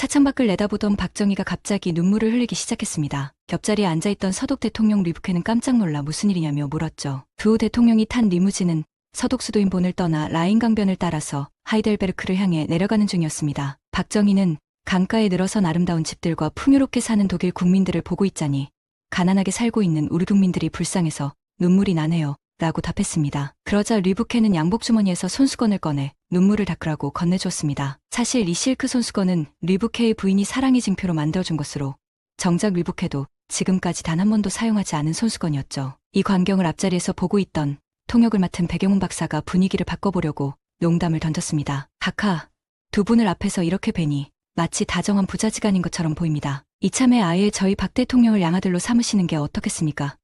차창밖을 내다보던 박정희가 갑자기 눈물을 흘리기 시작했습니다. 옆자리에 앉아있던 서독 대통령 류브케는 깜짝 놀라 무슨 일이냐며 물었죠. 두 대통령이 탄 리무진은 서독 수도인 본을 떠나 라인 강변을 따라서 하이델베르크를 향해 내려가는 중이었습니다. 박정희는 강가에 늘어선 아름다운 집들과 풍요롭게 사는 독일 국민들을 보고 있자니 가난하게 살고 있는 우리 국민들이 불쌍해서 눈물이 나네요. 라고 답했습니다. 그러자 류브케는 양복주머니에서 손수건을 꺼내 눈물을 닦으라고 건네주었습니다. 사실 이 실크 손수건은 류브케의 부인이 사랑의 징표로 만들어준 것으로 정작 류브케도 지금까지 단 한 번도 사용하지 않은 손수건이었죠. 이 광경을 앞자리에서 보고 있던 통역을 맡은 백영훈 박사가 분위기를 바꿔보려고 농담을 던졌습니다. 카카, 두 분을 앞에서 이렇게 뵈니 마치 다정한 부자지간인 것처럼 보입니다. 이참에 아예 저희 박 대통령을 양아들로 삼으시는 게 어떻겠습니까?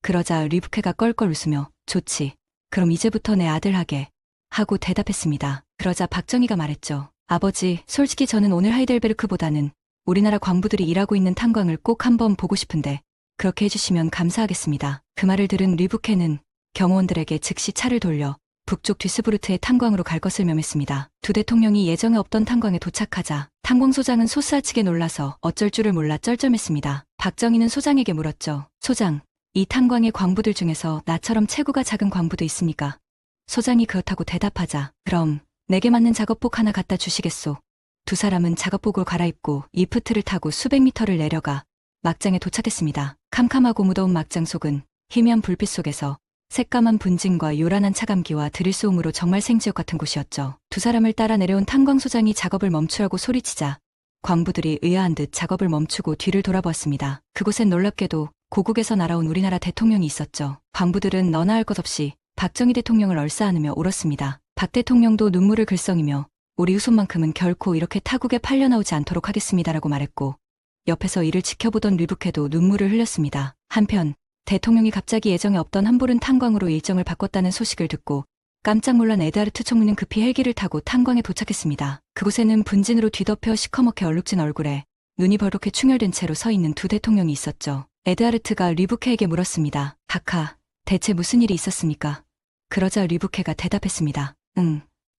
그러자 류브케가 껄껄 웃으며 좋지. 그럼 이제부터 내 아들 하게. 하고 대답했습니다. 그러자 박정희가 말했죠. 아버지, 솔직히 저는 오늘 하이델베르크보다는 우리나라 광부들이 일하고 있는 탄광을 꼭 한번 보고 싶은데 그렇게 해주시면 감사하겠습니다. 그 말을 들은 류브케는 경호원들에게 즉시 차를 돌려 북쪽 뒤스부르트의 탄광으로 갈 것을 명했습니다. 두 대통령이 예정에 없던 탄광에 도착하자 탄광소장은 소스아치게 놀라서 어쩔 줄을 몰라 쩔쩔맸습니다. 박정희는 소장에게 물었죠. 소장, 이 탄광의 광부들 중에서 나처럼 체구가 작은 광부도 있습니까? 소장이 그렇다고 대답하자 그럼 내게 맞는 작업복 하나 갖다 주시겠소. 두 사람은 작업복을 갈아입고 리프트를 타고 수백 미터를 내려가 막장에 도착했습니다. 캄캄하고 무더운 막장 속은 희미한 불빛 속에서 새까만 분진과 요란한 차감기와 드릴 소음으로 정말 생지옥 같은 곳이었죠. 두 사람을 따라 내려온 탄광소장이 작업을 멈추라고 소리치자 광부들이 의아한 듯 작업을 멈추고 뒤를 돌아보았습니다. 그곳엔 놀랍게도 고국에서 날아온 우리나라 대통령이 있었죠. 광부들은 너나 할 것 없이 박정희 대통령을 얼싸안으며 울었습니다. 박 대통령도 눈물을 글썽이며 우리 후손만큼은 결코 이렇게 타국에 팔려나오지 않도록 하겠습니다라고 말했고 옆에서 이를 지켜보던 류브케도 눈물을 흘렸습니다. 한편 대통령이 갑자기 예정에 없던 함부른 탄광으로 일정을 바꿨다는 소식을 듣고 깜짝 놀란 에드하르트 총리는 급히 헬기를 타고 탄광에 도착했습니다. 그곳에는 분진으로 뒤덮여 시커멓게 얼룩진 얼굴에 눈이 벌겋게 충혈된 채로 서 있는 두 대통령이 있었죠. 에드하르트가 류브케에게 물었습니다. 카카, 대체 무슨 일이 있었습니까? 그러자 류브케가 대답했습니다.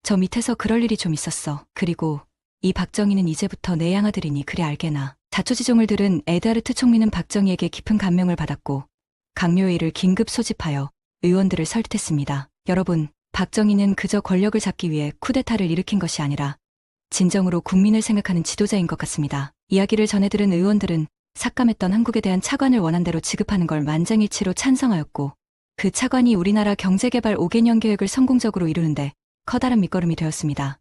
저 밑에서 그럴 일이 좀 있었어. 그리고 이 박정희는 이제부터 내 양아들이니 그리 알게나. 자초지종을 들은 에드하르트 총리는 박정희에게 깊은 감명을 받았고 강요회의를 긴급 소집하여 의원들을 설득했습니다. 여러분, 박정희는 그저 권력을 잡기 위해 쿠데타를 일으킨 것이 아니라 진정으로 국민을 생각하는 지도자인 것 같습니다. 이야기를 전해들은 의원들은 삭감했던 한국에 대한 차관을 원한대로 지급하는 걸 만장일치로 찬성하였고 그 차관이 우리나라 경제개발 5개년 계획을 성공적으로 이루는데 커다란 밑거름이 되었습니다.